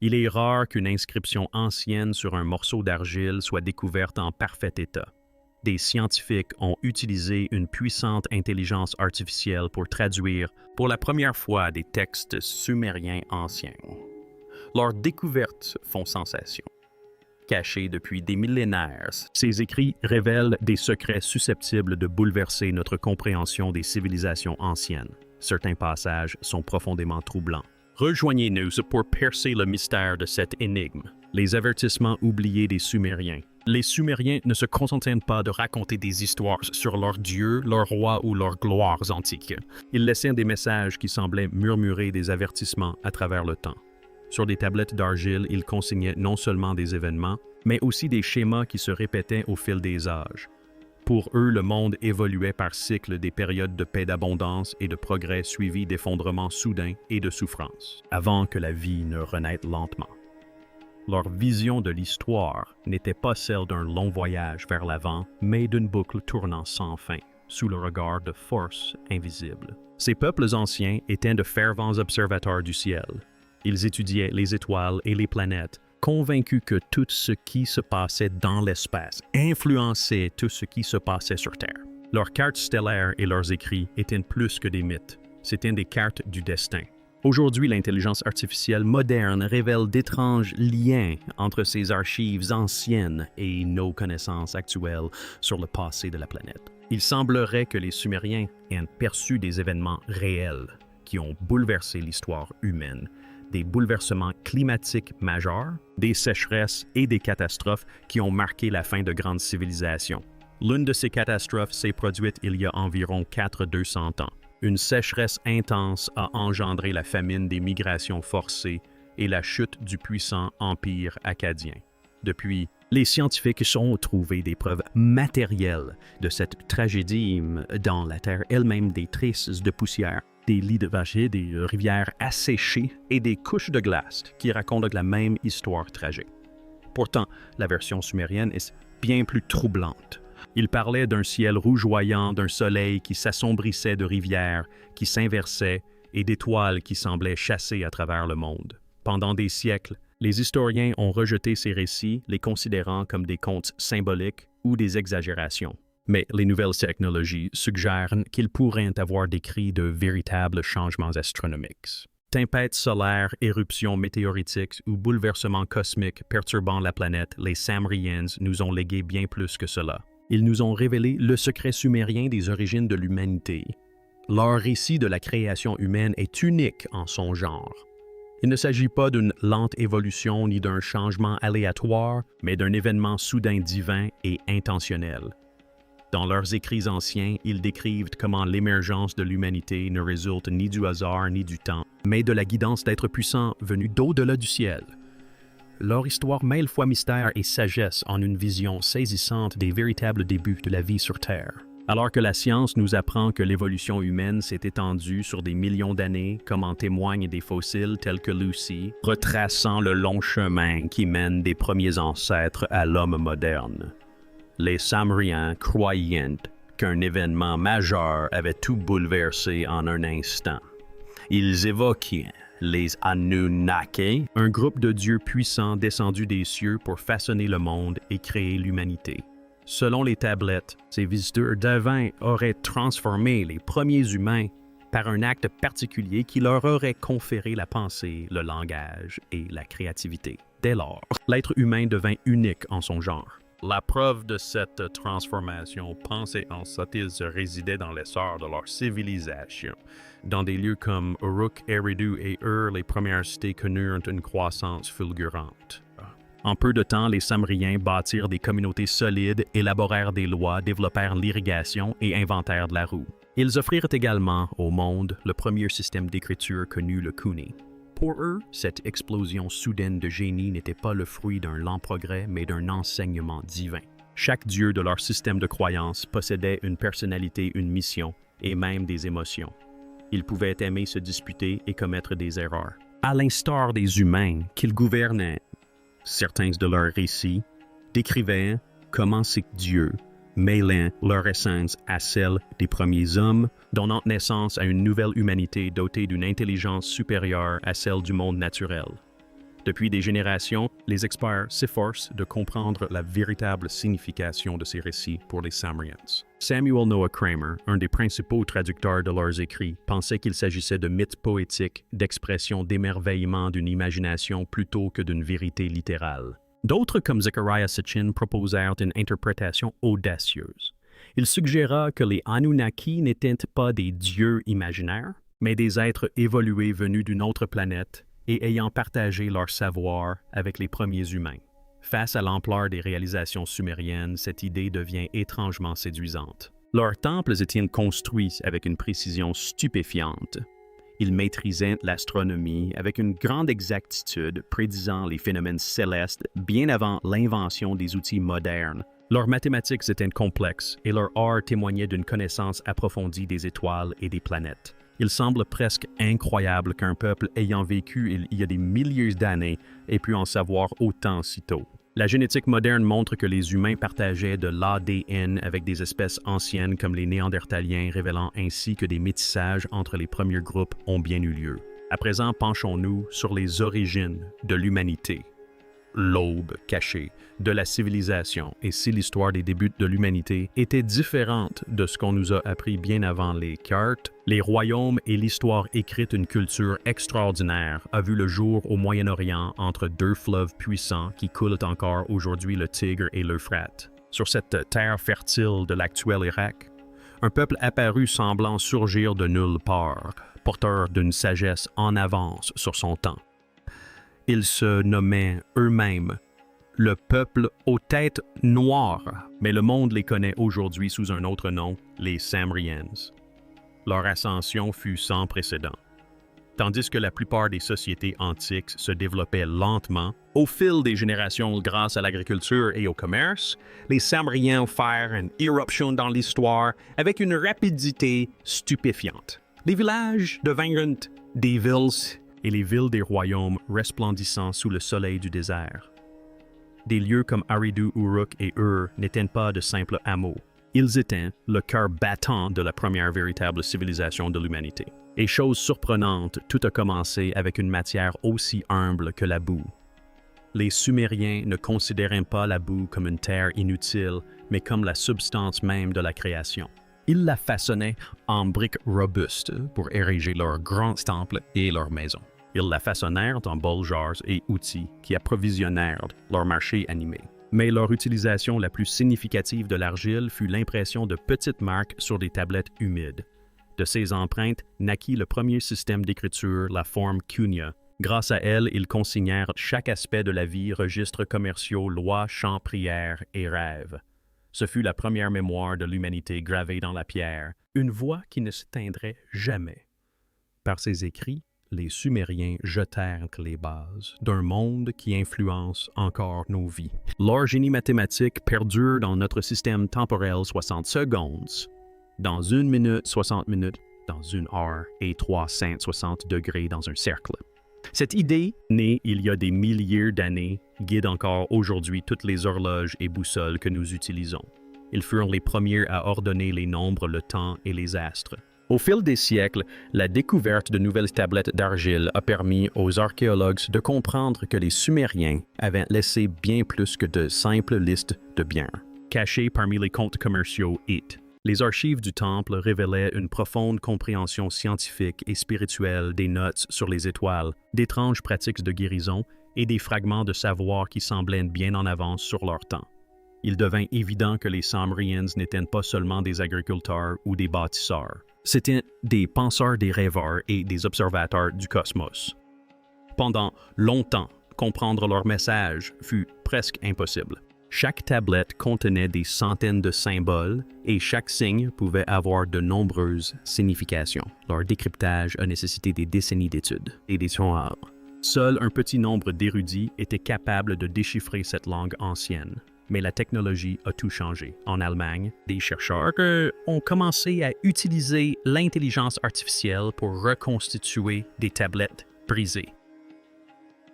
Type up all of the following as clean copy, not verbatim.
Il est rare qu'une inscription ancienne sur un morceau d'argile soit découverte en parfait état. Des scientifiques ont utilisé une puissante intelligence artificielle pour traduire pour la première fois des textes sumériens anciens. Leurs découvertes font sensation. Cachés depuis des millénaires, ces écrits révèlent des secrets susceptibles de bouleverser notre compréhension des civilisations anciennes. Certains passages sont profondément troublants. Rejoignez-nous pour percer le mystère de cette énigme. Les avertissements oubliés des Sumériens. Les Sumériens ne se contentaient pas de raconter des histoires sur leurs dieux, leurs rois ou leurs gloires antiques. Ils laissaient des messages qui semblaient murmurer des avertissements à travers le temps. Sur des tablettes d'argile, ils consignaient non seulement des événements, mais aussi des schémas qui se répétaient au fil des âges. Pour eux, le monde évoluait par cycles, des périodes de paix, d'abondance et de progrès suivies d'effondrements soudains et de souffrances, avant que la vie ne renaisse lentement. Leur vision de l'histoire n'était pas celle d'un long voyage vers l'avant, mais d'une boucle tournant sans fin, sous le regard de forces invisibles. Ces peuples anciens étaient de fervents observateurs du ciel. Ils étudiaient les étoiles et les planètes, convaincus que tout ce qui se passait dans l'espace influençait tout ce qui se passait sur Terre. Leurs cartes stellaires et leurs écrits étaient plus que des mythes, c'étaient des cartes du destin. Aujourd'hui, l'intelligence artificielle moderne révèle d'étranges liens entre ces archives anciennes et nos connaissances actuelles sur le passé de la planète. Il semblerait que les Sumériens aient perçu des événements réels qui ont bouleversé l'histoire humaine, des bouleversements climatiques majeurs, des sécheresses et des catastrophes qui ont marqué la fin de grandes civilisations. L'une de ces catastrophes s'est produite il y a environ 400-200 ans. Une sécheresse intense a engendré la famine des migrations forcées et la chute du puissant empire akkadien. Depuis, les scientifiques ont trouvé des preuves matérielles de cette tragédie dans la Terre elle-même, des traces de poussière, des lits de vacher, des rivières asséchées et des couches de glace qui racontent la même histoire tragique. Pourtant, la version sumérienne est bien plus troublante. Il parlait d'un ciel rougeoyant, d'un soleil qui s'assombrissait, de rivières qui s'inversaient et d'étoiles qui semblaient chasser à travers le monde. Pendant des siècles, les historiens ont rejeté ces récits, les considérant comme des contes symboliques ou des exagérations. Mais les nouvelles technologies suggèrent qu'ils pourraient avoir décrit de véritables changements astronomiques. Tempêtes solaires, éruptions météoritiques ou bouleversements cosmiques perturbant la planète, les Sumériens nous ont légué bien plus que cela. Ils nous ont révélé le secret sumérien des origines de l'humanité. Leur récit de la création humaine est unique en son genre. Il ne s'agit pas d'une lente évolution ni d'un changement aléatoire, mais d'un événement soudain divin et intentionnel. Dans leurs écrits anciens, ils décrivent comment l'émergence de l'humanité ne résulte ni du hasard ni du temps, mais de la guidance d'êtres puissants venus d'au-delà du ciel. Leur histoire mêle foi mystère et sagesse en une vision saisissante des véritables débuts de la vie sur Terre. Alors que la science nous apprend que l'évolution humaine s'est étendue sur des millions d'années, comme en témoignent des fossiles tels que Lucy, retraçant le long chemin qui mène des premiers ancêtres à l'homme moderne. Les Sumériens croyaient qu'un événement majeur avait tout bouleversé en un instant. Ils évoquaient les Anunnaki, un groupe de dieux puissants descendus des cieux pour façonner le monde et créer l'humanité. Selon les tablettes, ces visiteurs divins auraient transformé les premiers humains par un acte particulier qui leur aurait conféré la pensée, le langage et la créativité. Dès lors, l'être humain devint unique en son genre. La preuve de cette transformation pensée en sottise résidait dans l'essor de leur civilisation. Dans des lieux comme Uruk, Eridu et Ur, les premières cités connurent une croissance fulgurante. En peu de temps, les Sumériens bâtirent des communautés solides, élaborèrent des lois, développèrent l'irrigation et inventèrent de la roue. Ils offrirent également au monde le premier système d'écriture connu, le Kuni. Pour eux, cette explosion soudaine de génie n'était pas le fruit d'un lent progrès, mais d'un enseignement divin. Chaque dieu de leur système de croyance possédait une personnalité, une mission et même des émotions. Ils pouvaient aimer se disputer et commettre des erreurs. À l'instar des humains qu'ils gouvernaient, certains de leurs récits décrivaient comment ces dieux mêlant leur essence à celle des premiers hommes, donnant naissance à une nouvelle humanité dotée d'une intelligence supérieure à celle du monde naturel. Depuis des générations, les experts s'efforcent de comprendre la véritable signification de ces récits pour les Sumerians. Samuel Noah Kramer, un des principaux traducteurs de leurs écrits, pensait qu'il s'agissait de mythes poétiques, d'expressions d'émerveillement d'une imagination plutôt que d'une vérité littérale. D'autres, comme Zecharia Sitchin, proposèrent une interprétation audacieuse. Il suggéra que les Anunnaki n'étaient pas des dieux imaginaires, mais des êtres évolués venus d'une autre planète et ayant partagé leur savoir avec les premiers humains. Face à l'ampleur des réalisations sumériennes, cette idée devient étrangement séduisante. Leurs temples étaient construits avec une précision stupéfiante. Ils maîtrisaient l'astronomie avec une grande exactitude, prédisant les phénomènes célestes bien avant l'invention des outils modernes. Leurs mathématiques étaient complexes et leur art témoignait d'une connaissance approfondie des étoiles et des planètes. Il semble presque incroyable qu'un peuple ayant vécu il y a des milliers d'années ait pu en savoir autant si tôt. La génétique moderne montre que les humains partageaient de l'ADN avec des espèces anciennes comme les Néandertaliens, révélant ainsi que des métissages entre les premiers groupes ont bien eu lieu. À présent, penchons-nous sur les origines de l'humanité. L'aube cachée de la civilisation et si l'histoire des débuts de l'humanité était différente de ce qu'on nous a appris bien avant les cartes, les royaumes et l'histoire écrite d'une culture extraordinaire a vu le jour au Moyen-Orient entre deux fleuves puissants qui coulent encore aujourd'hui le Tigre et l'Euphrate. Sur cette terre fertile de l'actuel Irak, un peuple apparu semblant surgir de nulle part, porteur d'une sagesse en avance sur son temps. Ils se nommaient eux-mêmes le peuple aux têtes noires, mais le monde les connaît aujourd'hui sous un autre nom, les Sumerians. Leur ascension fut sans précédent. Tandis que la plupart des sociétés antiques se développaient lentement, au fil des générations grâce à l'agriculture et au commerce, les Sumériens firent une éruption dans l'histoire avec une rapidité stupéfiante. Les villages devinrent des villes et les villes des royaumes resplendissant sous le soleil du désert. Des lieux comme Eridu, Uruk et Ur n'étaient pas de simples hameaux. Ils étaient le cœur battant de la première véritable civilisation de l'humanité. Et chose surprenante, tout a commencé avec une matière aussi humble que la boue. Les Sumériens ne considéraient pas la boue comme une terre inutile, mais comme la substance même de la création. Ils la façonnaient en briques robustes pour ériger leurs grands temples et leurs maisons. Ils la façonnèrent en bols, jarres et outils qui approvisionnèrent leur marché animé. Mais leur utilisation la plus significative de l'argile fut l'impression de petites marques sur des tablettes humides. De ces empreintes naquit le premier système d'écriture, la forme Cunha. Grâce à elle, ils consignèrent chaque aspect de la vie, registres commerciaux, lois, chants, prières et rêves. Ce fut la première mémoire de l'humanité gravée dans la pierre, une voix qui ne s'éteindrait jamais. Par ces écrits, les Sumériens jetèrent les bases d'un monde qui influence encore nos vies. Leur génie mathématique perdure dans notre système temporel 60 secondes, dans 1 minute 60 minutes, dans 1 heure et 360 degrés dans un cercle. Cette idée, née il y a des milliers d'années, guide encore aujourd'hui toutes les horloges et boussoles que nous utilisons. Ils furent les premiers à ordonner les nombres, le temps et les astres. Au fil des siècles, la découverte de nouvelles tablettes d'argile a permis aux archéologues de comprendre que les Sumériens avaient laissé bien plus que de simples listes de biens, cachés parmi les comptes commerciaux It. Les archives du temple révélaient une profonde compréhension scientifique et spirituelle des notes sur les étoiles, d'étranges pratiques de guérison et des fragments de savoir qui semblaient bien en avance sur leur temps. Il devint évident que les Sumerians n'étaient pas seulement des agriculteurs ou des bâtisseurs. C'étaient des penseurs, des rêveurs et des observateurs du cosmos. Pendant longtemps, comprendre leur message fut presque impossible. Chaque tablette contenait des centaines de symboles et chaque signe pouvait avoir de nombreuses significations. Leur décryptage a nécessité des décennies d'études et des sonars. Seul un petit nombre d'érudits étaient capables de déchiffrer cette langue ancienne. Mais la technologie a tout changé. En Allemagne, des chercheurs ont commencé à utiliser l'intelligence artificielle pour reconstituer des tablettes brisées.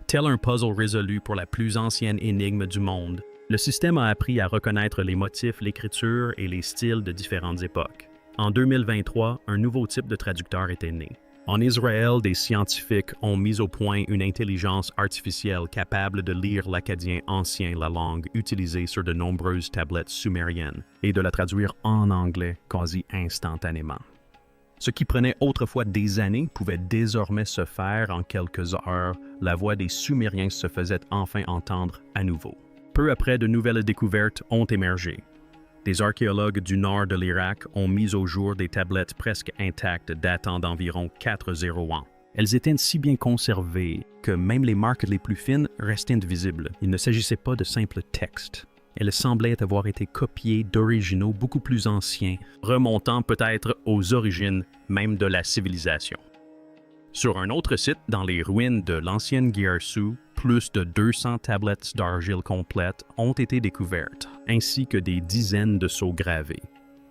Tel un puzzle résolu pour la plus ancienne énigme du monde, le système a appris à reconnaître les motifs, l'écriture et les styles de différentes époques. En 2023, un nouveau type de traducteur était né. En Israël, des scientifiques ont mis au point une intelligence artificielle capable de lire l'acadien ancien, la langue utilisée sur de nombreuses tablettes sumériennes, et de la traduire en anglais quasi instantanément. Ce qui prenait autrefois des années pouvait désormais se faire en quelques heures. La voix des Sumériens se faisait enfin entendre à nouveau. Peu après, de nouvelles découvertes ont émergé. Des archéologues du nord de l'Irak ont mis au jour des tablettes presque intactes datant d'environ 400 ans. Elles étaient si bien conservées que même les marques les plus fines restaient invisibles. Il ne s'agissait pas de simples textes. Elles semblaient avoir été copiées d'originaux beaucoup plus anciens, remontant peut-être aux origines même de la civilisation. Sur un autre site, dans les ruines de l'ancienne Guiarsu, plus de 200 tablettes d'argile complètes ont été découvertes, ainsi que des dizaines de sceaux gravés.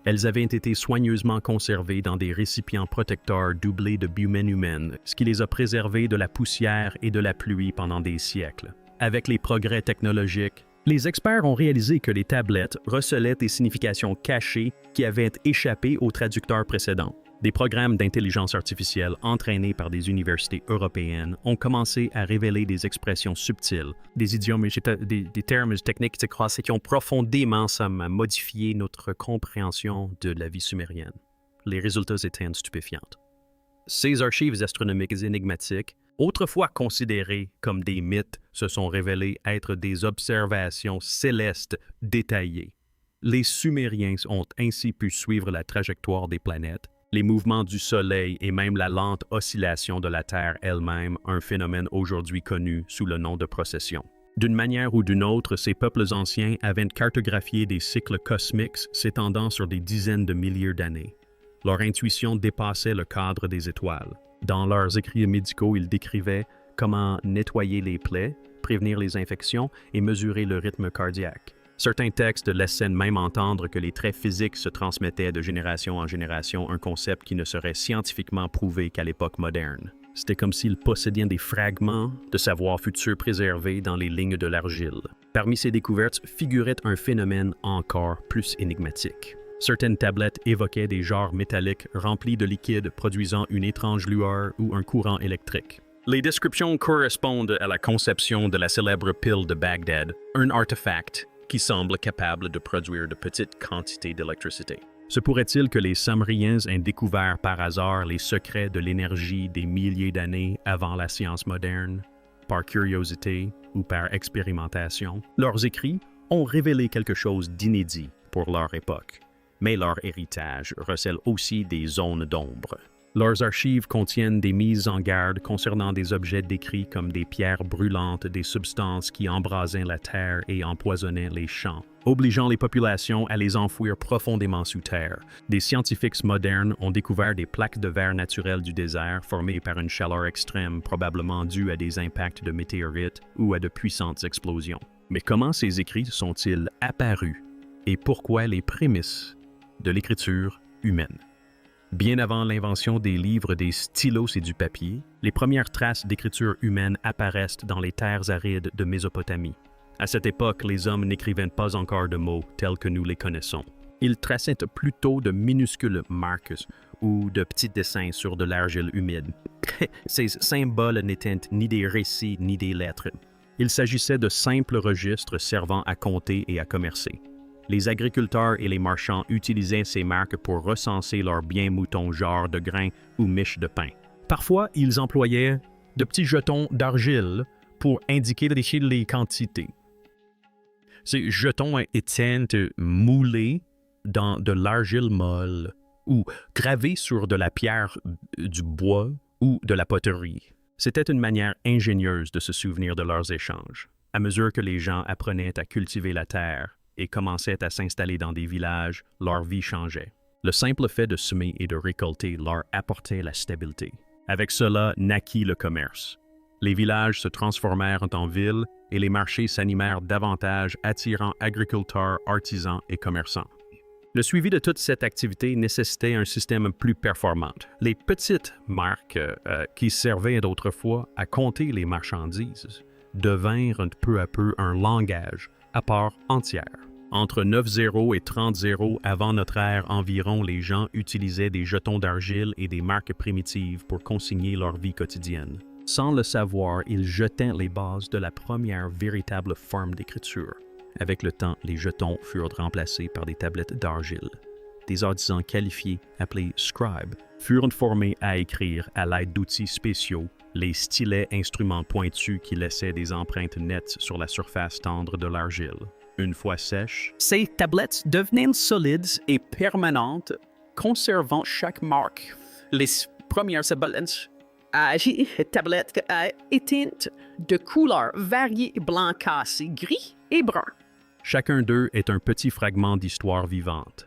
Elles avaient été soigneusement conservées dans des récipients protecteurs doublés de bumen humaine, ce qui les a préservées de la poussière et de la pluie pendant des siècles. Avec les progrès technologiques, les experts ont réalisé que les tablettes recelaient des significations cachées qui avaient échappé aux traducteurs précédents. Des programmes d'intelligence artificielle entraînés par des universités européennes ont commencé à révéler des expressions subtiles, des idiomes, des termes techniques qui ont profondément modifié notre compréhension de la vie sumérienne. Les résultats étaient stupéfiants. Ces archives astronomiques énigmatiques, autrefois considérées comme des mythes, se sont révélées être des observations célestes détaillées. Les Sumériens ont ainsi pu suivre la trajectoire des planètes, les mouvements du Soleil et même la lente oscillation de la Terre elle-même, un phénomène aujourd'hui connu sous le nom de procession. D'une manière ou d'une autre, ces peuples anciens avaient cartographié des cycles cosmiques s'étendant sur des dizaines de milliers d'années. Leur intuition dépassait le cadre des étoiles. Dans leurs écrits médicaux, ils décrivaient comment nettoyer les plaies, prévenir les infections et mesurer le rythme cardiaque. Certains textes laissaient même entendre que les traits physiques se transmettaient de génération en génération, un concept qui ne serait scientifiquement prouvé qu'à l'époque moderne. C'était comme s'ils possédaient des fragments de savoir futur préservés dans les lignes de l'argile. Parmi ces découvertes figurait un phénomène encore plus énigmatique. Certaines tablettes évoquaient des genres métalliques remplis de liquide produisant une étrange lueur ou un courant électrique. Les descriptions correspondent à la conception de la célèbre pile de Bagdad, un artefact qui semble capable de produire de petites quantités d'électricité. Se pourrait-il que les Sumériens aient découvert par hasard les secrets de l'énergie des milliers d'années avant la science moderne, par curiosité ou par expérimentation? Leurs écrits ont révélé quelque chose d'inédit pour leur époque, mais leur héritage recèle aussi des zones d'ombre. Leurs archives contiennent des mises en garde concernant des objets décrits comme des pierres brûlantes, des substances qui embrasaient la terre et empoisonnaient les champs, obligeant les populations à les enfouir profondément sous terre. Des scientifiques modernes ont découvert des plaques de verre naturelles du désert formées par une chaleur extrême, probablement due à des impacts de météorites ou à de puissantes explosions. Mais comment ces écrits sont-ils apparus et pourquoi les prémices de l'écriture humaine? Bien avant l'invention des livres, des stylos et du papier, les premières traces d'écriture humaine apparaissent dans les terres arides de Mésopotamie. À cette époque, les hommes n'écrivaient pas encore de mots tels que nous les connaissons. Ils traçaient plutôt de minuscules marques ou de petits dessins sur de l'argile humide. Ces symboles n'étaient ni des récits ni des lettres. Il s'agissait de simples registres servant à compter et à commercer. Les agriculteurs et les marchands utilisaient ces marques pour recenser leurs biens moutons, genres de grains ou miches de pain. Parfois, ils employaient de petits jetons d'argile pour indiquer les quantités. Ces jetons étaient moulés dans de l'argile molle ou gravés sur de la pierre, du bois ou de la poterie. C'était une manière ingénieuse de se souvenir de leurs échanges. À mesure que les gens apprenaient à cultiver la terre et commençaient à s'installer dans des villages, leur vie changeait. Le simple fait de semer et de récolter leur apportait la stabilité. Avec cela naquit le commerce. Les villages se transformèrent en villes et les marchés s'animèrent davantage, attirant agriculteurs, artisans et commerçants. Le suivi de toute cette activité nécessitait un système plus performant. Les petites marques qui servaient d'autrefois à compter les marchandises devinrent peu à peu un langage à part entière. Entre 90 et 30 avant notre ère environ, les gens utilisaient des jetons d'argile et des marques primitives pour consigner leur vie quotidienne. Sans le savoir, ils jetaient les bases de la première véritable forme d'écriture. Avec le temps, les jetons furent remplacés par des tablettes d'argile. Des artisans qualifiés, appelés scribes, furent formés à écrire à l'aide d'outils spéciaux, les stylets instruments pointus qui laissaient des empreintes nettes sur la surface tendre de l'argile. Une fois sèches, ces tablettes devenaient solides et permanentes, conservant chaque marque. Les premières tablettes étaient de couleurs variées, blanc cassé, gris et brun. Chacun d'eux est un petit fragment d'histoire vivante.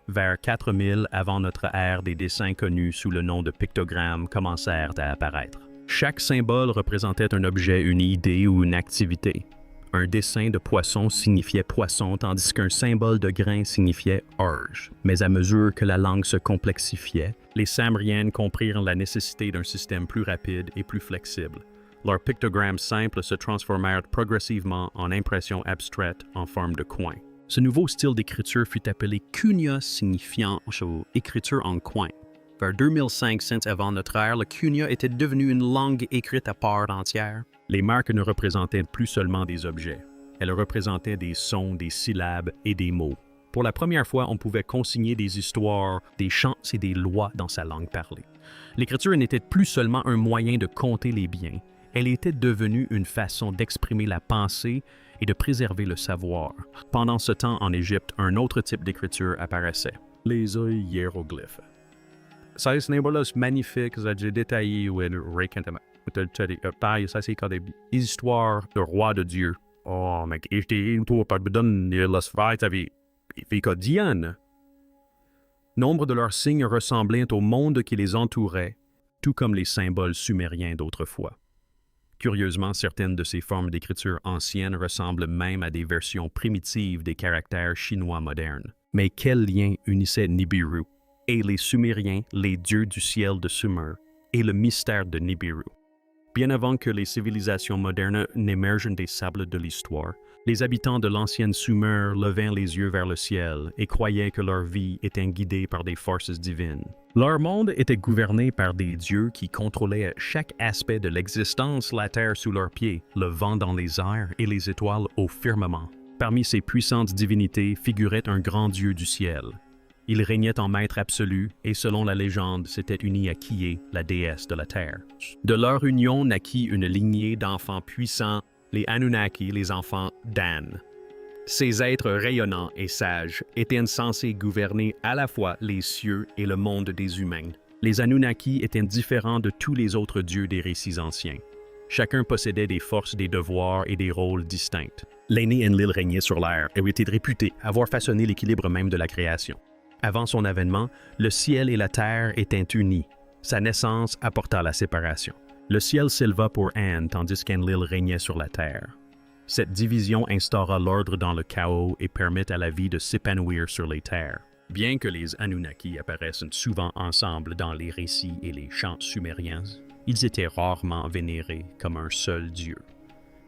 Vers 4000 avant notre ère, des dessins connus sous le nom de pictogrammes commencèrent à apparaître. Chaque symbole représentait un objet, une idée ou une activité. Un dessin de poisson signifiait poisson, tandis qu'un symbole de grain signifiait orge. Mais à mesure que la langue se complexifiait, les Samriens comprirent la nécessité d'un système plus rapide et plus flexible. Leurs pictogrammes simples se transformèrent progressivement en impressions abstraites en forme de coins. Ce nouveau style d'écriture fut appelé cunha, signifiant écriture en coin. Vers 2005 avant notre ère, le cunha était devenu une langue écrite à part entière. Les marques ne représentaient plus seulement des objets. Elles représentaient des sons, des syllabes et des mots. Pour la première fois, on pouvait consigner des histoires, des chants et des lois dans sa langue parlée. L'écriture n'était plus seulement un moyen de compter les biens. Elle était devenue une façon d'exprimer la pensée et de préserver le savoir. Pendant ce temps, en Égypte, un autre type d'écriture apparaissait. Les hiéroglyphes. Ces symboles magnifiques, j'ai détaillé ça c'est quand des histoires de rois de Dieu. Oh, mais nombre de leurs signes ressemblaient au monde qui les entourait, tout comme les symboles sumériens d'autrefois. Curieusement, certaines de ces formes d'écriture anciennes ressemblent même à des versions primitives des caractères chinois modernes. Mais quel lien unissait Nibiru et les Sumériens, les dieux du ciel de Sumer, et le mystère de Nibiru? Bien avant que les civilisations modernes n'émergent des sables de l'histoire, les habitants de l'ancienne Sumer levaient les yeux vers le ciel et croyaient que leur vie était guidée par des forces divines. Leur monde était gouverné par des dieux qui contrôlaient chaque aspect de l'existence, la terre sous leurs pieds, le vent dans les airs et les étoiles au firmament. Parmi ces puissantes divinités figurait un grand dieu du ciel. Il régnait en maître absolu et selon la légende, s'était uni à Kié, la déesse de la terre. De leur union naquit une lignée d'enfants puissants, les Anunnaki, les enfants d'An. Ces êtres rayonnants et sages étaient censés gouverner à la fois les cieux et le monde des humains. Les Anunnaki étaient différents de tous les autres dieux des récits anciens. Chacun possédait des forces, des devoirs et des rôles distincts. L'aîné Enlil régnait sur l'air et était réputé avoir façonné l'équilibre même de la création. Avant son avènement, le ciel et la terre étaient unis. Sa naissance apporta la séparation. Le ciel s'éleva pour An, tandis qu'Enlil régnait sur la terre. Cette division instaura l'ordre dans le chaos et permit à la vie de s'épanouir sur les terres. Bien que les Anunnaki apparaissent souvent ensemble dans les récits et les chants sumériens, ils étaient rarement vénérés comme un seul dieu.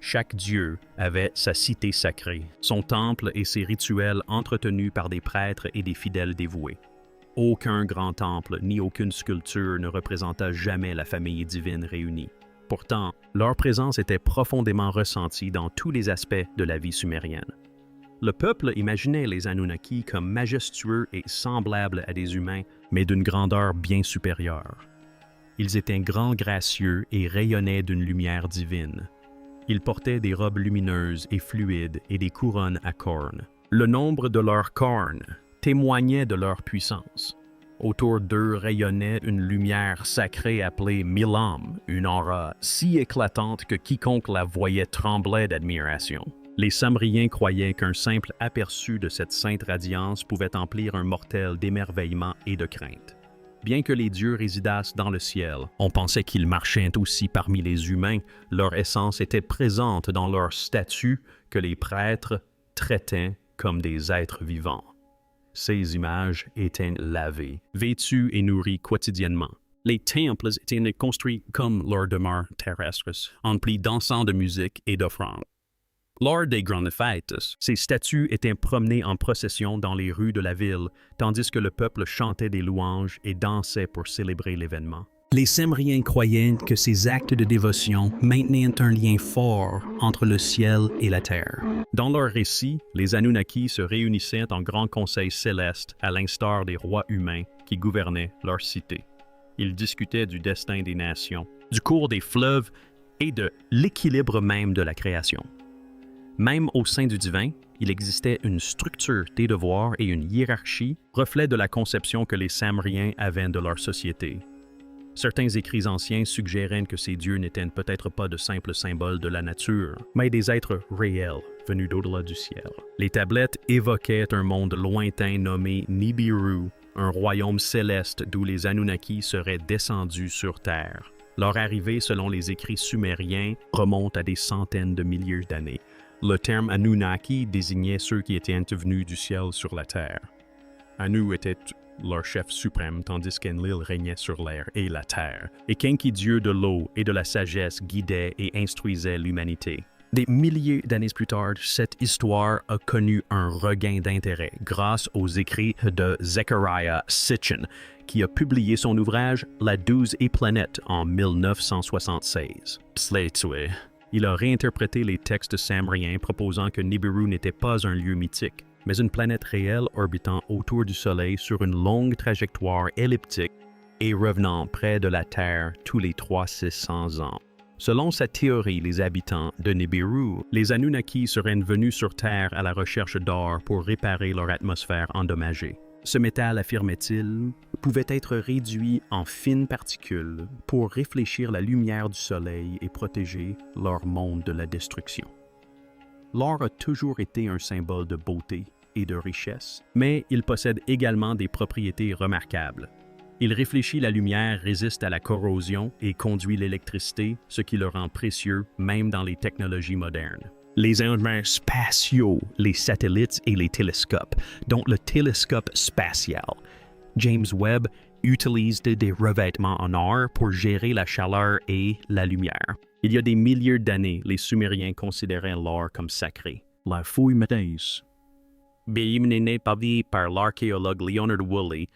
Chaque dieu avait sa cité sacrée, son temple et ses rituels entretenus par des prêtres et des fidèles dévoués. Aucun grand temple ni aucune sculpture ne représenta jamais la famille divine réunie. Pourtant, leur présence était profondément ressentie dans tous les aspects de la vie sumérienne. Le peuple imaginait les Anunnaki comme majestueux et semblables à des humains, mais d'une grandeur bien supérieure. Ils étaient grands, gracieux et rayonnaient d'une lumière divine. Ils portaient des robes lumineuses et fluides et des couronnes à cornes. Le nombre de leurs cornes témoignait de leur puissance. Autour d'eux rayonnait une lumière sacrée appelée Milam, une aura si éclatante que quiconque la voyait tremblait d'admiration. Les Samriens croyaient qu'un simple aperçu de cette sainte radiance pouvait emplir un mortel d'émerveillement et de crainte. Bien que les dieux résidassent dans le ciel, on pensait qu'ils marchaient aussi parmi les humains, leur essence était présente dans leur statut que les prêtres traitaient comme des êtres vivants. Ces images étaient lavées, vêtues et nourries quotidiennement. Les temples étaient construits comme leurs demeures terrestres, emplis d'encens de musique et d'offrandes. Lors des grandes fêtes, ces statues étaient promenées en procession dans les rues de la ville, tandis que le peuple chantait des louanges et dansait pour célébrer l'événement. Les Sémriens croyaient que ces actes de dévotion maintenaient un lien fort entre le ciel et la terre. Dans leurs récits, les Anunnaki se réunissaient en grand conseil céleste à l'instar des rois humains qui gouvernaient leur cité. Ils discutaient du destin des nations, du cours des fleuves et de l'équilibre même de la création. Même au sein du divin, il existait une structure des devoirs et une hiérarchie, reflet de la conception que les Sémriens avaient de leur société. Certains écrits anciens suggéraient que ces dieux n'étaient peut-être pas de simples symboles de la nature, mais des êtres réels, venus d'au-delà du ciel. Les tablettes évoquaient un monde lointain nommé Nibiru, un royaume céleste d'où les Anunnaki seraient descendus sur Terre. Leur arrivée, selon les écrits sumériens, remonte à des centaines de milliers d'années. Le terme Anunnaki désignait ceux qui étaient venus du ciel sur la terre. Anu était leur chef suprême, tandis qu'Enlil régnait sur l'air et la terre. Et Kenki, dieu de l'eau et de la sagesse, guidait et instruisait l'humanité. Des milliers d'années plus tard, cette histoire a connu un regain d'intérêt grâce aux écrits de Zechariah Sitchin, qui a publié son ouvrage La 12 et planètes en 1976. Il a réinterprété les textes sémriens proposant que Nibiru n'était pas un lieu mythique, mais une planète réelle orbitant autour du Soleil sur une longue trajectoire elliptique et revenant près de la Terre tous les 300-600 ans. Selon sa théorie, les habitants de Nibiru, les Anunnaki seraient venus sur Terre à la recherche d'or pour réparer leur atmosphère endommagée. Ce métal, affirmait-il, pouvait être réduit en fines particules pour réfléchir la lumière du Soleil et protéger leur monde de la destruction. L'or a toujours été un symbole de beauté et de richesse, mais il possède également des propriétés remarquables. Il réfléchit la lumière, résiste à la corrosion et conduit l'électricité, ce qui le rend précieux même dans les technologies modernes. Les instruments spatiaux, les satellites et les télescopes, dont le télescope spatial. James Webb utilise des revêtements en or pour gérer la chaleur et la lumière. Il y a des milliers d'années, les Sumériens considéraient l'or comme sacré. La fouille métisse, menée par l'archéologue Leonard Woolley,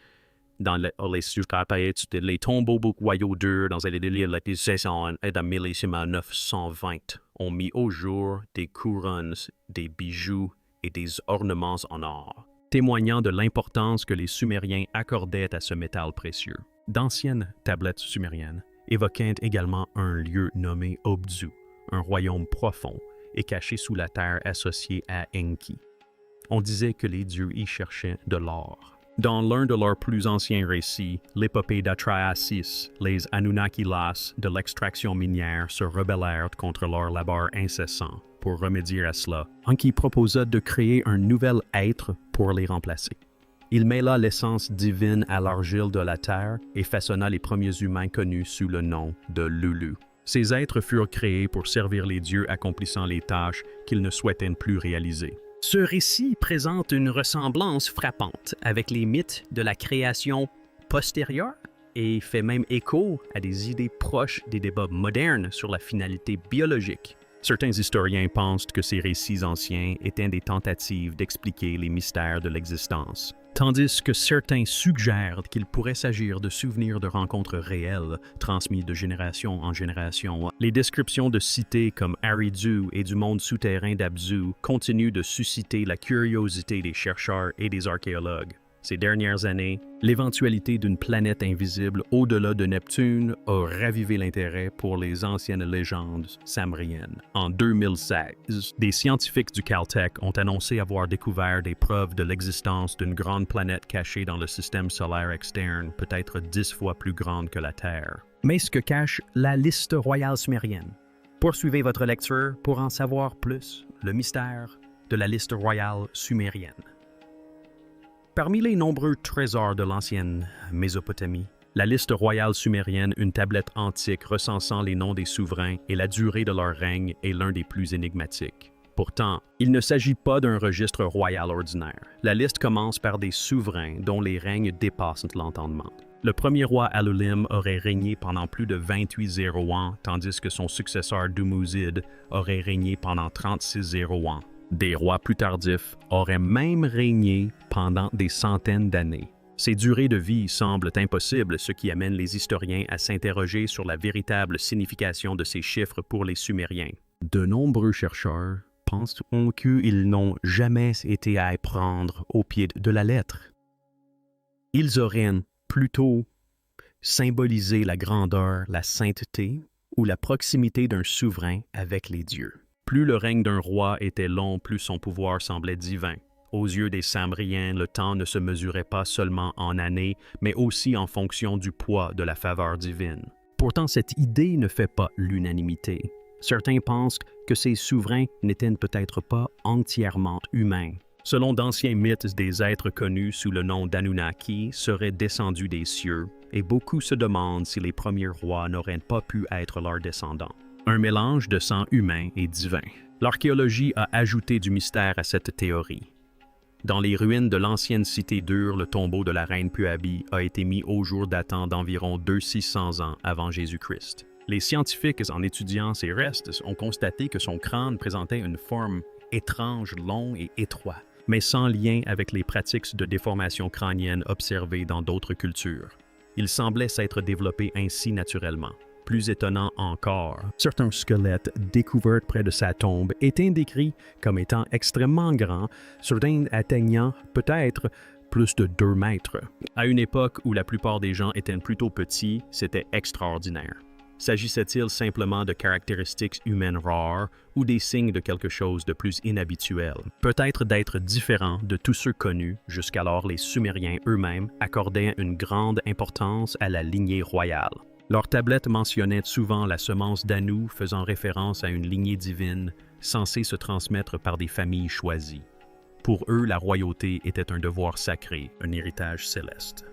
dans les tombeaux royaux d'Ur dans les délires de 1920 ont mis au jour des couronnes, des bijoux et des ornements en or, témoignant de l'importance que les Sumériens accordaient à ce métal précieux. D'anciennes tablettes sumériennes évoquaient également un lieu nommé Obzu, un royaume profond et caché sous la terre associé à Enki. On disait que les dieux y cherchaient de l'or. Dans l'un de leurs plus anciens récits, l'épopée d'Atrahasis, les Anunnakilas de l'extraction minière se rebellèrent contre leur labeur incessant. Pour remédier à cela, Enki proposa de créer un nouvel être pour les remplacer. Il mêla l'essence divine à l'argile de la terre et façonna les premiers humains connus sous le nom de Lulu. Ces êtres furent créés pour servir les dieux accomplissant les tâches qu'ils ne souhaitaient plus réaliser. Ce récit présente une ressemblance frappante avec les mythes de la création postérieure et fait même écho à des idées proches des débats modernes sur la finalité biologique. Certains historiens pensent que ces récits anciens étaient des tentatives d'expliquer les mystères de l'existence, tandis que certains suggèrent qu'il pourrait s'agir de souvenirs de rencontres réelles transmis de génération en génération. Les descriptions de cités comme Aridu et du monde souterrain d'Abzu continuent de susciter la curiosité des chercheurs et des archéologues. Ces dernières années, l'éventualité d'une planète invisible au-delà de Neptune a ravivé l'intérêt pour les anciennes légendes sémriennes. En 2016, des scientifiques du Caltech ont annoncé avoir découvert des preuves de l'existence d'une grande planète cachée dans le système solaire externe, peut-être 10 fois plus grande que la Terre. Mais ce que cache la liste royale sumérienne? Poursuivez votre lecture pour en savoir plus, le mystère de la liste royale sumérienne. Parmi les nombreux trésors de l'ancienne Mésopotamie, la liste royale sumérienne, une tablette antique recensant les noms des souverains et la durée de leur règne, est l'un des plus énigmatiques. Pourtant, il ne s'agit pas d'un registre royal ordinaire. La liste commence par des souverains dont les règnes dépassent l'entendement. Le premier roi Alulim aurait régné pendant plus de 28 ans, tandis que son successeur Dumuzid aurait régné pendant 36 ans. Des rois plus tardifs auraient même régné pendant des centaines d'années. Ces durées de vie semblent impossibles, ce qui amène les historiens à s'interroger sur la véritable signification de ces chiffres pour les Sumériens. De nombreux chercheurs pensent qu'ils n'ont jamais été à prendre au pied de la lettre. Ils auraient plutôt symbolisé la grandeur, la sainteté ou la proximité d'un souverain avec les dieux. Plus le règne d'un roi était long, plus son pouvoir semblait divin. Aux yeux des Samriens, le temps ne se mesurait pas seulement en années, mais aussi en fonction du poids de la faveur divine. Pourtant, cette idée ne fait pas l'unanimité. Certains pensent que ces souverains n'étaient peut-être pas entièrement humains. Selon d'anciens mythes, des êtres connus sous le nom d'Anunnaki seraient descendus des cieux, et beaucoup se demandent si les premiers rois n'auraient pas pu être leurs descendants. Un mélange de sang humain et divin. L'archéologie a ajouté du mystère à cette théorie. Dans les ruines de l'ancienne cité d'Ur, le tombeau de la reine Puabi a été mis au jour datant d'environ 2600 ans avant Jésus-Christ. Les scientifiques, en étudiant ces restes, ont constaté que son crâne présentait une forme étrange, long et étroit, mais sans lien avec les pratiques de déformation crânienne observées dans d'autres cultures. Il semblait s'être développé ainsi naturellement. Plus étonnant encore, certains squelettes découverts près de sa tombe étaient décrits comme étant extrêmement grands, certains atteignant peut-être plus de 2 mètres. À une époque où la plupart des gens étaient plutôt petits, c'était extraordinaire. S'agissait-il simplement de caractéristiques humaines rares ou des signes de quelque chose de plus inhabituel? Peut-être d'être différent de tous ceux connus, jusqu'alors les Sumériens eux-mêmes accordaient une grande importance à la lignée royale. Leurs tablettes mentionnaient souvent la semence d'Anu, faisant référence à une lignée divine censée se transmettre par des familles choisies. Pour eux, la royauté était un devoir sacré, un héritage céleste.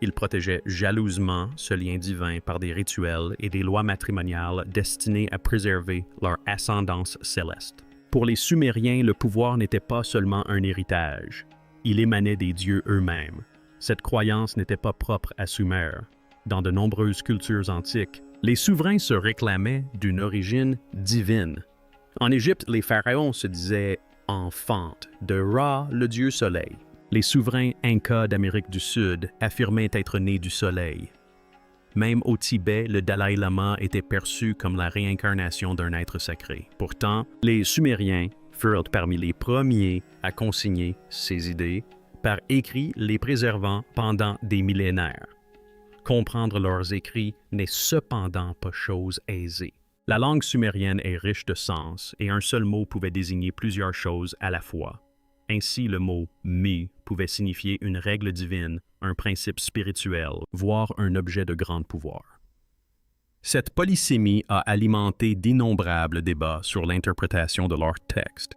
Ils protégeaient jalousement ce lien divin par des rituels et des lois matrimoniales destinées à préserver leur ascendance céleste. Pour les Sumériens, le pouvoir n'était pas seulement un héritage, il émanait des dieux eux-mêmes. Cette croyance n'était pas propre à Sumer. Dans de nombreuses cultures antiques, les souverains se réclamaient d'une origine divine. En Égypte, les pharaons se disaient « enfants de Ra, le dieu soleil ». Les souverains Incas d'Amérique du Sud affirmaient être nés du soleil. Même au Tibet, le Dalai Lama était perçu comme la réincarnation d'un être sacré. Pourtant, les Sumériens furent parmi les premiers à consigner ces idées par écrit, les préservant pendant des millénaires. Comprendre leurs écrits n'est cependant pas chose aisée. La langue sumérienne est riche de sens et un seul mot pouvait désigner plusieurs choses à la fois. Ainsi, le mot « mi » pouvait signifier une règle divine, un principe spirituel, voire un objet de grand pouvoir. Cette polysémie a alimenté d'innombrables débats sur l'interprétation de leurs textes.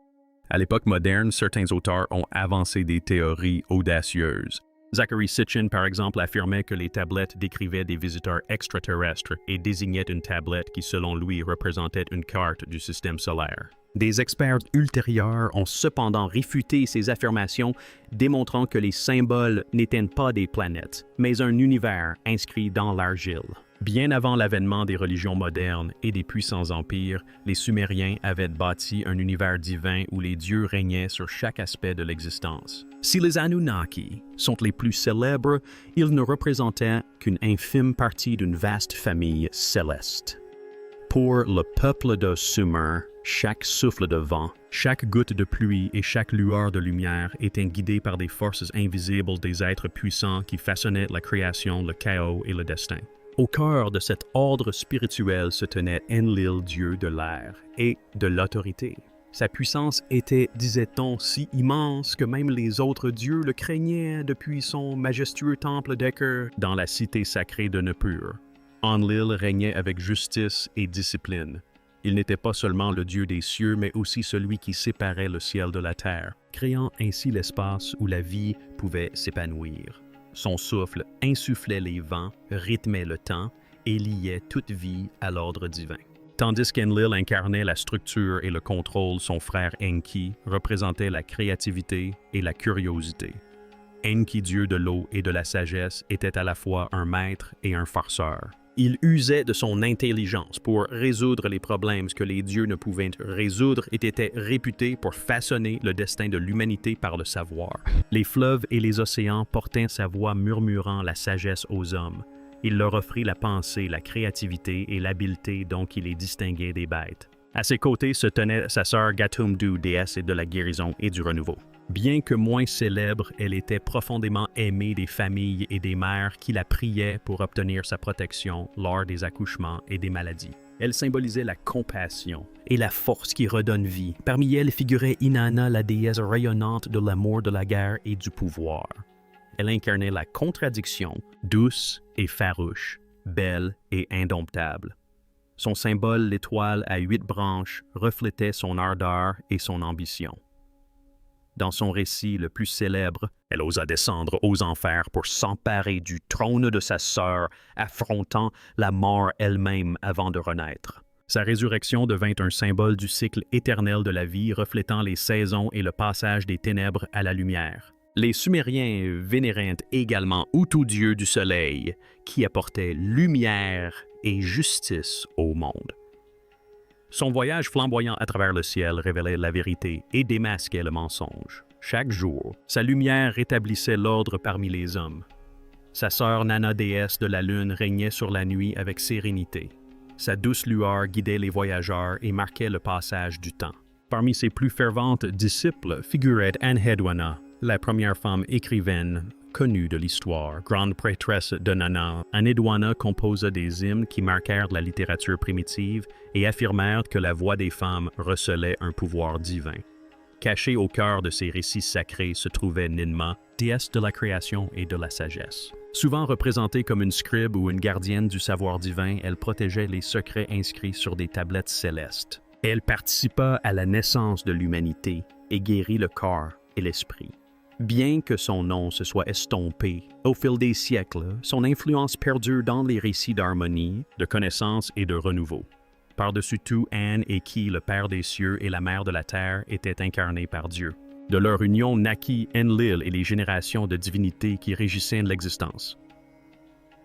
À l'époque moderne, certains auteurs ont avancé des théories audacieuses. Zachary Sitchin, par exemple, affirmait que les tablettes décrivaient des visiteurs extraterrestres et désignaient une tablette qui, selon lui, représentait une carte du système solaire. Des experts ultérieurs ont cependant réfuté ces affirmations, démontrant que les symboles n'étaient pas des planètes, mais un univers inscrit dans l'argile. Bien avant l'avènement des religions modernes et des puissants empires, les Sumériens avaient bâti un univers divin où les dieux régnaient sur chaque aspect de l'existence. Si les Anunnaki sont les plus célèbres, ils ne représentaient qu'une infime partie d'une vaste famille céleste. Pour le peuple de Sumer, chaque souffle de vent, chaque goutte de pluie et chaque lueur de lumière étaient guidés par des forces invisibles des êtres puissants qui façonnaient la création, le chaos et le destin. Au cœur de cet ordre spirituel se tenait Enlil, dieu de l'air et de l'autorité. Sa puissance était, disait-on, si immense que même les autres dieux le craignaient depuis son majestueux temple d'Eker dans la cité sacrée de Nippur. Enlil régnait avec justice et discipline. Il n'était pas seulement le dieu des cieux, mais aussi celui qui séparait le ciel de la terre, créant ainsi l'espace où la vie pouvait s'épanouir. Son souffle insufflait les vents, rythmait le temps et liait toute vie à l'ordre divin. Tandis qu'Enlil incarnait la structure et le contrôle, son frère Enki représentait la créativité et la curiosité. Enki, dieu de l'eau et de la sagesse, était à la fois un maître et un farceur. Il usait de son intelligence pour résoudre les problèmes que les dieux ne pouvaient résoudre et était réputé pour façonner le destin de l'humanité par le savoir. Les fleuves et les océans portaient sa voix murmurant la sagesse aux hommes. Il leur offrit la pensée, la créativité et l'habileté dont il les distinguait des bêtes. À ses côtés se tenait sa sœur Gatumdu, déesse de la guérison et du renouveau. Bien que moins célèbre, elle était profondément aimée des familles et des mères qui la priaient pour obtenir sa protection lors des accouchements et des maladies. Elle symbolisait la compassion et la force qui redonne vie. Parmi elles figurait Inanna, la déesse rayonnante de l'amour, de la guerre et du pouvoir. Elle incarnait la contradiction, douce et farouche, belle et indomptable. Son symbole, l'étoile à 8 branches, reflétait son ardeur et son ambition. Dans son récit le plus célèbre, elle osa descendre aux enfers pour s'emparer du trône de sa sœur, affrontant la mort elle-même avant de renaître. Sa résurrection devint un symbole du cycle éternel de la vie, reflétant les saisons et le passage des ténèbres à la lumière. Les Sumériens vénéraient également Utu, dieu du soleil, qui apportait lumière et justice au monde. Son voyage flamboyant à travers le ciel révélait la vérité et démasquait le mensonge. Chaque jour, sa lumière rétablissait l'ordre parmi les hommes. Sa sœur Nanna, déesse de la lune, régnait sur la nuit avec sérénité. Sa douce lueur guidait les voyageurs et marquait le passage du temps. Parmi ses plus ferventes disciples figurait Enheduanna, la première femme écrivaine connue de l'histoire, grande prêtresse de Nanna. Enheduanna composa des hymnes qui marquèrent la littérature primitive et affirmèrent que la voix des femmes recelait un pouvoir divin. Cachée au cœur de ces récits sacrés se trouvait Ninmah, déesse de la création et de la sagesse. Souvent représentée comme une scribe ou une gardienne du savoir divin, elle protégeait les secrets inscrits sur des tablettes célestes. Elle participa à la naissance de l'humanité et guérit le corps et l'esprit. Bien que son nom se soit estompé, au fil des siècles, son influence perdure dans les récits d'harmonie, de connaissance et de renouveau. Par-dessus tout, An et Ki, le Père des cieux et la Mère de la terre, étaient incarnés par Dieu. De leur union naquit Enlil et les générations de divinités qui régissaient l'existence.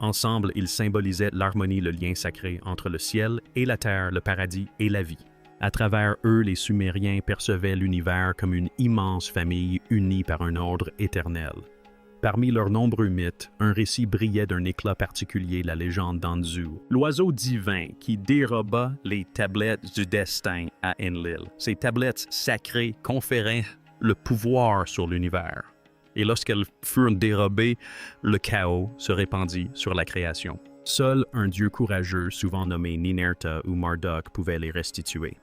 Ensemble, ils symbolisaient l'harmonie, le lien sacré entre le ciel et la terre, le paradis et la vie. À travers eux, les Sumériens percevaient l'univers comme une immense famille unie par un ordre éternel. Parmi leurs nombreux mythes, un récit brillait d'un éclat particulier, la légende d'Anzu, l'oiseau divin qui déroba les tablettes du destin à Enlil. Ces tablettes sacrées conféraient le pouvoir sur l'univers. Et lorsqu'elles furent dérobées, le chaos se répandit sur la création. Seul un dieu courageux, souvent nommé Ninurta ou Marduk, pouvait les restituer.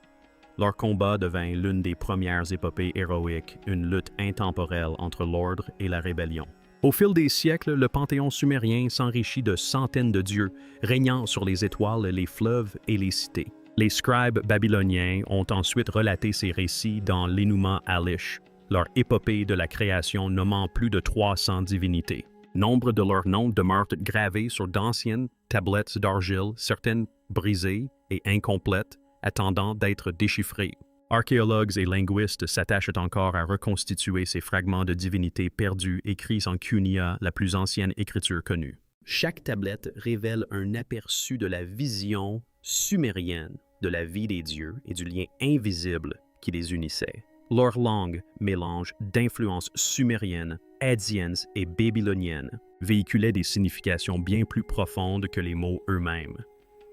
Leur combat devint l'une des premières épopées héroïques, une lutte intemporelle entre l'ordre et la rébellion. Au fil des siècles, le panthéon sumérien s'enrichit de centaines de dieux, régnant sur les étoiles, les fleuves et les cités. Les scribes babyloniens ont ensuite relaté ces récits dans l'Enuma Elish, leur épopée de la création nommant plus de 300 divinités. Nombre de leurs noms demeurent gravés sur d'anciennes tablettes d'argile, certaines brisées et incomplètes, attendant d'être déchiffrées. Archéologues et linguistes s'attachent encore à reconstituer ces fragments de divinités perdus écrits en Cunea, la plus ancienne écriture connue. Chaque tablette révèle un aperçu de la vision sumérienne de la vie des dieux et du lien invisible qui les unissait. Leur langue, mélange d'influences sumériennes, adiennes et babyloniennes, véhiculait des significations bien plus profondes que les mots eux-mêmes.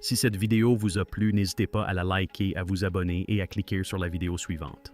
Si cette vidéo vous a plu, n'hésitez pas à la liker, à vous abonner et à cliquer sur la vidéo suivante.